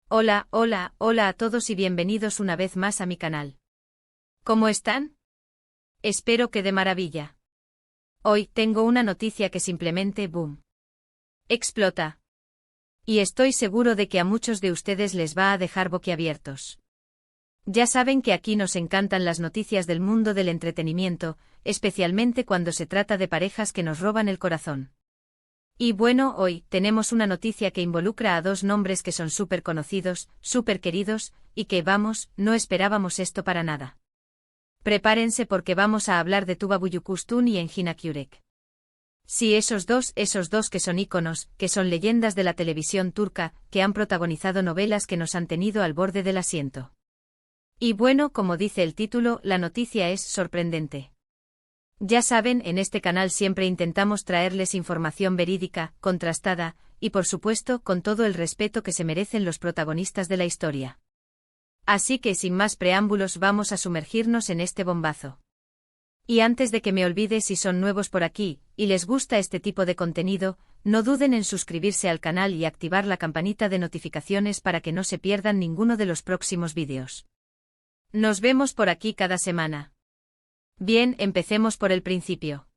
Hola, hola, hola a todos y bienvenidos una vez más a mi canal. ¿Cómo están? Espero que de maravilla. Hoy tengo una noticia que simplemente boom. Explota. Y estoy seguro de que a muchos de ustedes les va a dejar boquiabiertos. Ya saben que aquí nos encantan las noticias del mundo del entretenimiento, especialmente cuando se trata de parejas que nos roban el corazón. Y bueno, hoy tenemos una noticia que involucra a dos nombres que son súper conocidos, súper queridos, y que vamos, no esperábamos esto para nada. Prepárense porque vamos a hablar de Tuba Büyüküstün y Engin Akyürek. Sí, esos dos que son íconos, que son leyendas de la televisión turca, que han protagonizado novelas que nos han tenido al borde del asiento. Y bueno, como dice el título, la noticia es sorprendente. Ya saben, en este canal siempre intentamos traerles información verídica, contrastada, y por supuesto con todo el respeto que se merecen los protagonistas de la historia. Así que sin más preámbulos vamos a sumergirnos en este bombazo. Y antes de que me olvide, si son nuevos por aquí, y les gusta este tipo de contenido, no duden en suscribirse al canal y activar la campanita de notificaciones para que no se pierdan ninguno de los próximos vídeos. Nos vemos por aquí cada semana. Bien, empecemos por el principio.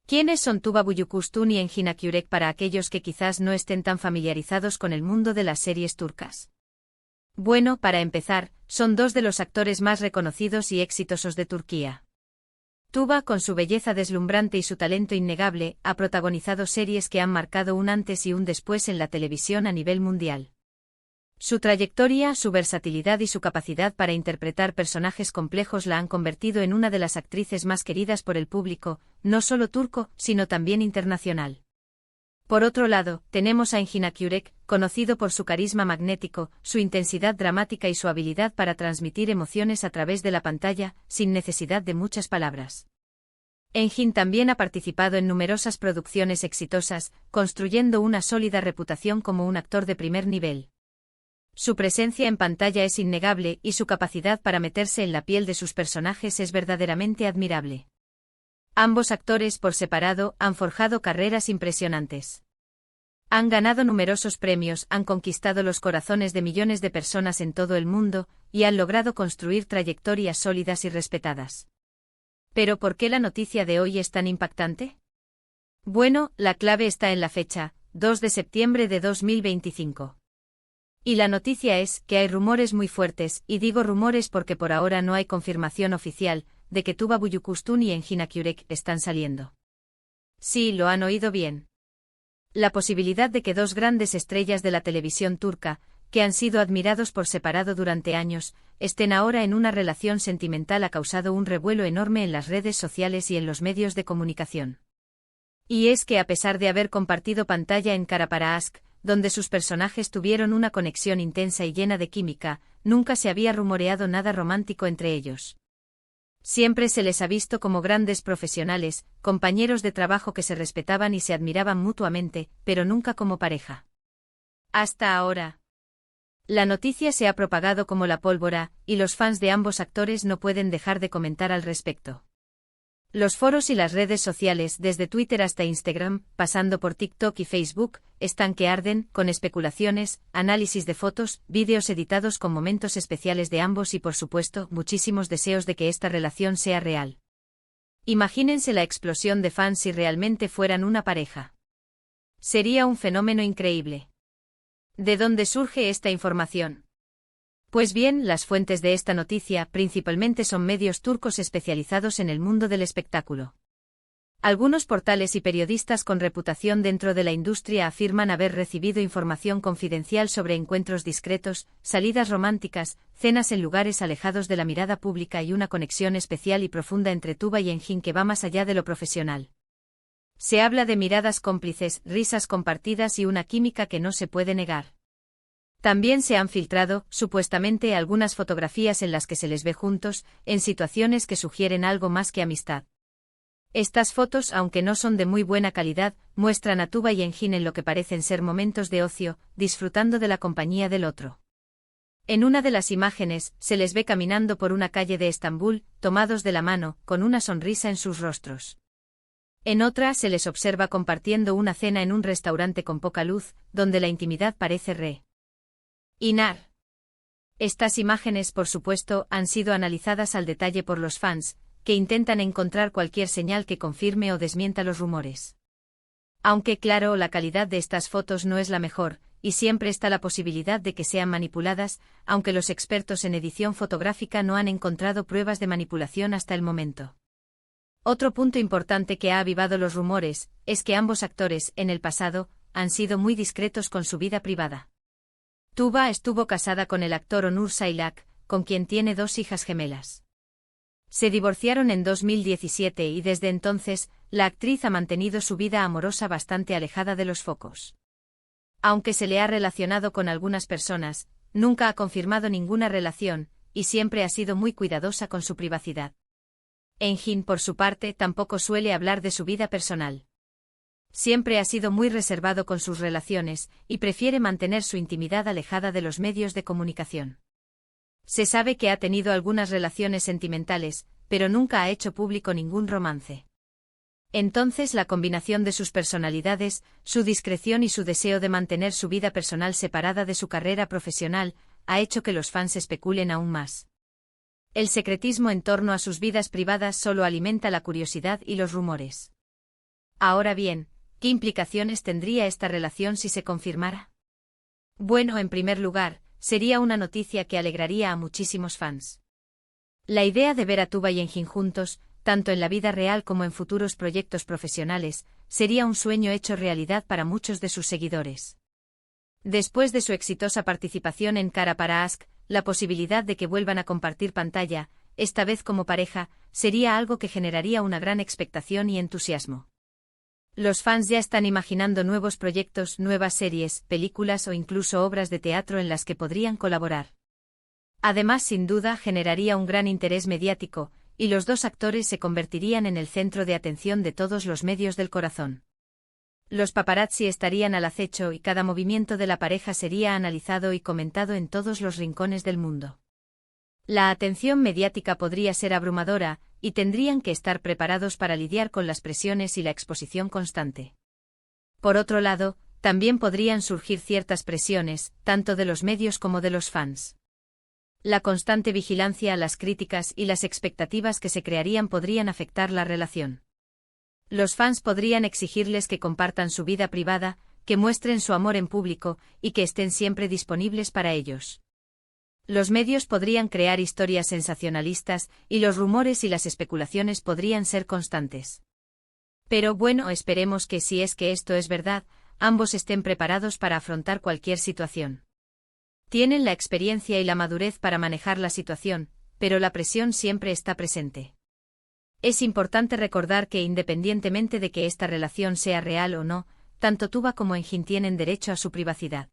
¿Quiénes son Tuba Büyüküstün y Engin Akyürek para aquellos que quizás no estén tan familiarizados con el mundo de las series turcas? Bueno, para empezar, son dos de los actores más reconocidos y exitosos de Turquía. Tuba, con su belleza deslumbrante y su talento innegable, ha protagonizado series que han marcado un antes y un después en la televisión a nivel mundial. Su trayectoria, su versatilidad y su capacidad para interpretar personajes complejos la han convertido en una de las actrices más queridas por el público, no solo turco, sino también internacional. Por otro lado, tenemos a Engin Akyürek, conocido por su carisma magnético, su intensidad dramática y su habilidad para transmitir emociones a través de la pantalla, sin necesidad de muchas palabras. Engin también ha participado en numerosas producciones exitosas, construyendo una sólida reputación como un actor de primer nivel. Su presencia en pantalla es innegable y su capacidad para meterse en la piel de sus personajes es verdaderamente admirable. Ambos actores por separado han forjado carreras impresionantes. Han ganado numerosos premios, han conquistado los corazones de millones de personas en todo el mundo y han logrado construir trayectorias sólidas y respetadas. ¿Pero por qué la noticia de hoy es tan impactante? Bueno, la clave está en la fecha, 2 de septiembre de 2025. Y la noticia es que hay rumores muy fuertes, y digo rumores porque por ahora no hay confirmación oficial, de que Tuba Büyüküstün y Engin Akyürek están saliendo. Sí, lo han oído bien. La posibilidad de que dos grandes estrellas de la televisión turca, que han sido admirados por separado durante años, estén ahora en una relación sentimental ha causado un revuelo enorme en las redes sociales y en los medios de comunicación. Y es que a pesar de haber compartido pantalla en Kara para Aşk, donde sus personajes tuvieron una conexión intensa y llena de química, nunca se había rumoreado nada romántico entre ellos. Siempre se les ha visto como grandes profesionales, compañeros de trabajo que se respetaban y se admiraban mutuamente, pero nunca como pareja. Hasta ahora. La noticia se ha propagado como la pólvora, y los fans de ambos actores no pueden dejar de comentar al respecto. Los foros y las redes sociales, desde Twitter hasta Instagram, pasando por TikTok y Facebook, están que arden, con especulaciones, análisis de fotos, vídeos editados con momentos especiales de ambos y por supuesto, muchísimos deseos de que esta relación sea real. Imagínense la explosión de fans si realmente fueran una pareja. Sería un fenómeno increíble. ¿De dónde surge esta información? Pues bien, las fuentes de esta noticia principalmente son medios turcos especializados en el mundo del espectáculo. Algunos portales y periodistas con reputación dentro de la industria afirman haber recibido información confidencial sobre encuentros discretos, salidas románticas, cenas en lugares alejados de la mirada pública y una conexión especial y profunda entre Tuba y Engin que va más allá de lo profesional. Se habla de miradas cómplices, risas compartidas y una química que no se puede negar. También se han filtrado, supuestamente, algunas fotografías en las que se les ve juntos, en situaciones que sugieren algo más que amistad. Estas fotos, aunque no son de muy buena calidad, muestran a Tuba y Engin en lo que parecen ser momentos de ocio, disfrutando de la compañía del otro. En una de las imágenes, se les ve caminando por una calle de Estambul, tomados de la mano, con una sonrisa en sus rostros. En otra se les observa compartiendo una cena en un restaurante con poca luz, donde la intimidad parece Inar. Estas imágenes, por supuesto, han sido analizadas al detalle por los fans, que intentan encontrar cualquier señal que confirme o desmienta los rumores. Aunque claro, la calidad de estas fotos no es la mejor, y siempre está la posibilidad de que sean manipuladas, aunque los expertos en edición fotográfica no han encontrado pruebas de manipulación hasta el momento. Otro punto importante que ha avivado los rumores, es que ambos actores, en el pasado, han sido muy discretos con su vida privada. Tuba estuvo casada con el actor Onur Sailak, con quien tiene 2 hijas gemelas. Se divorciaron en 2017 y desde entonces, la actriz ha mantenido su vida amorosa bastante alejada de los focos. Aunque se le ha relacionado con algunas personas, nunca ha confirmado ninguna relación, y siempre ha sido muy cuidadosa con su privacidad. Engin, por su parte, tampoco suele hablar de su vida personal. Siempre ha sido muy reservado con sus relaciones, y prefiere mantener su intimidad alejada de los medios de comunicación. Se sabe que ha tenido algunas relaciones sentimentales, pero nunca ha hecho público ningún romance. Entonces la combinación de sus personalidades, su discreción y su deseo de mantener su vida personal separada de su carrera profesional, ha hecho que los fans especulen aún más. El secretismo en torno a sus vidas privadas solo alimenta la curiosidad y los rumores. Ahora bien, ¿qué implicaciones tendría esta relación si se confirmara? Bueno, en primer lugar, sería una noticia que alegraría a muchísimos fans. La idea de ver a Tuba y Engin juntos, tanto en la vida real como en futuros proyectos profesionales, sería un sueño hecho realidad para muchos de sus seguidores. Después de su exitosa participación en Kara para Ask, la posibilidad de que vuelvan a compartir pantalla, esta vez como pareja, sería algo que generaría una gran expectación y entusiasmo. Los fans ya están imaginando nuevos proyectos, nuevas series, películas o incluso obras de teatro en las que podrían colaborar. Además, sin duda, generaría un gran interés mediático, y los 2 actores se convertirían en el centro de atención de todos los medios del corazón. Los paparazzi estarían al acecho y cada movimiento de la pareja sería analizado y comentado en todos los rincones del mundo. La atención mediática podría ser abrumadora, y tendrían que estar preparados para lidiar con las presiones y la exposición constante. Por otro lado, también podrían surgir ciertas presiones, tanto de los medios como de los fans. La constante vigilancia, las críticas y las expectativas que se crearían podrían afectar la relación. Los fans podrían exigirles que compartan su vida privada, que muestren su amor en público, y que estén siempre disponibles para ellos. Los medios podrían crear historias sensacionalistas, y los rumores y las especulaciones podrían ser constantes. Pero bueno, esperemos que si es que esto es verdad, ambos estén preparados para afrontar cualquier situación. Tienen la experiencia y la madurez para manejar la situación, pero la presión siempre está presente. Es importante recordar que independientemente de que esta relación sea real o no, tanto Tuba como Engin tienen derecho a su privacidad.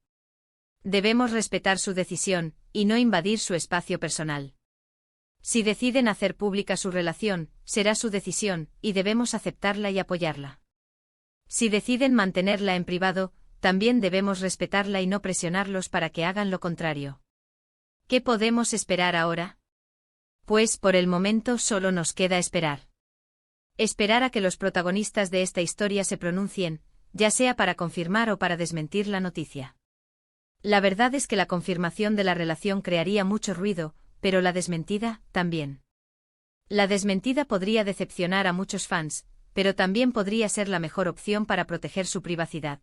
Debemos respetar su decisión, y no invadir su espacio personal. Si deciden hacer pública su relación, será su decisión, y debemos aceptarla y apoyarla. Si deciden mantenerla en privado, también debemos respetarla y no presionarlos para que hagan lo contrario. ¿Qué podemos esperar ahora? Pues por el momento solo nos queda esperar. Esperar a que los protagonistas de esta historia se pronuncien, ya sea para confirmar o para desmentir la noticia. La verdad es que la confirmación de la relación crearía mucho ruido, pero la desmentida, también. La desmentida podría decepcionar a muchos fans, pero también podría ser la mejor opción para proteger su privacidad.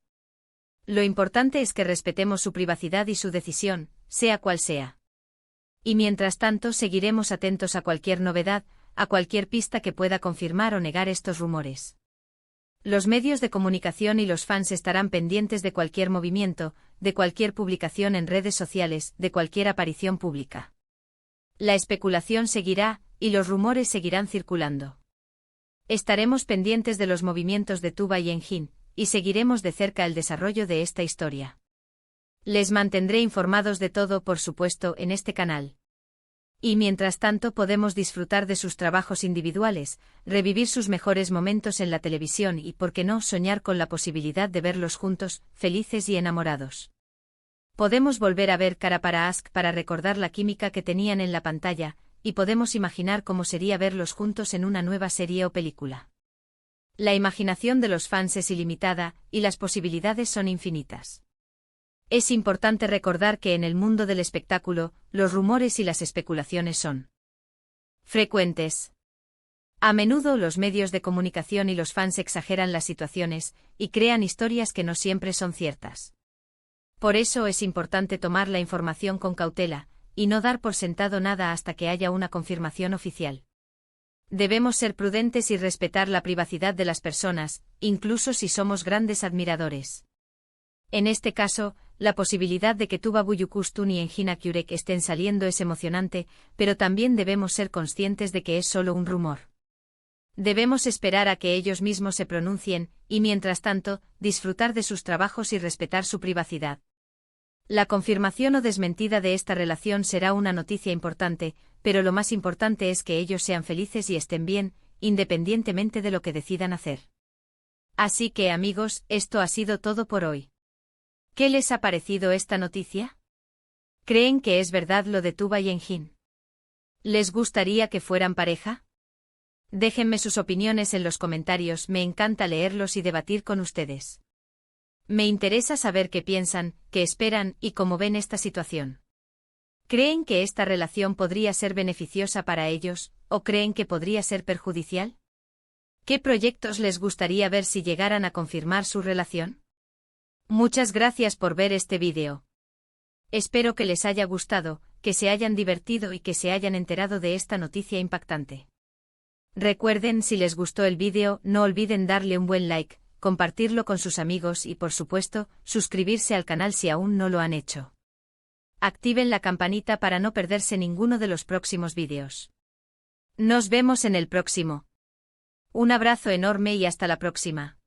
Lo importante es que respetemos su privacidad y su decisión, sea cual sea. Y mientras tanto seguiremos atentos a cualquier novedad, a cualquier pista que pueda confirmar o negar estos rumores. Los medios de comunicación y los fans estarán pendientes de cualquier movimiento, de cualquier publicación en redes sociales, de cualquier aparición pública. La especulación seguirá, y los rumores seguirán circulando. Estaremos pendientes de los movimientos de Tuba y Engin, y seguiremos de cerca el desarrollo de esta historia. Les mantendré informados de todo, por supuesto, en este canal. Y mientras tanto podemos disfrutar de sus trabajos individuales, revivir sus mejores momentos en la televisión y, por qué no, soñar con la posibilidad de verlos juntos, felices y enamorados. Podemos volver a ver Kara para Ask para recordar la química que tenían en la pantalla, y podemos imaginar cómo sería verlos juntos en una nueva serie o película. La imaginación de los fans es ilimitada, y las posibilidades son infinitas. Es importante recordar que en el mundo del espectáculo, los rumores y las especulaciones son frecuentes. A menudo los medios de comunicación y los fans exageran las situaciones y crean historias que no siempre son ciertas. Por eso es importante tomar la información con cautela y no dar por sentado nada hasta que haya una confirmación oficial. Debemos ser prudentes y respetar la privacidad de las personas, incluso si somos grandes admiradores. En este caso, la posibilidad de que Tuba Büyüküstün y Engin Akyürek estén saliendo es emocionante, pero también debemos ser conscientes de que es solo un rumor. Debemos esperar a que ellos mismos se pronuncien, y mientras tanto, disfrutar de sus trabajos y respetar su privacidad. La confirmación o desmentida de esta relación será una noticia importante, pero lo más importante es que ellos sean felices y estén bien, independientemente de lo que decidan hacer. Así que amigos, esto ha sido todo por hoy. ¿Qué les ha parecido esta noticia? ¿Creen que es verdad lo de Tuba y Engin? ¿Les gustaría que fueran pareja? Déjenme sus opiniones en los comentarios, me encanta leerlos y debatir con ustedes. Me interesa saber qué piensan, qué esperan y cómo ven esta situación. ¿Creen que esta relación podría ser beneficiosa para ellos, o creen que podría ser perjudicial? ¿Qué proyectos les gustaría ver si llegaran a confirmar su relación? Muchas gracias por ver este vídeo. Espero que les haya gustado, que se hayan divertido y que se hayan enterado de esta noticia impactante. Recuerden, si les gustó el vídeo, no olviden darle un buen like, compartirlo con sus amigos y por supuesto, suscribirse al canal si aún no lo han hecho. Activen la campanita para no perderse ninguno de los próximos vídeos. Nos vemos en el próximo. Un abrazo enorme y hasta la próxima.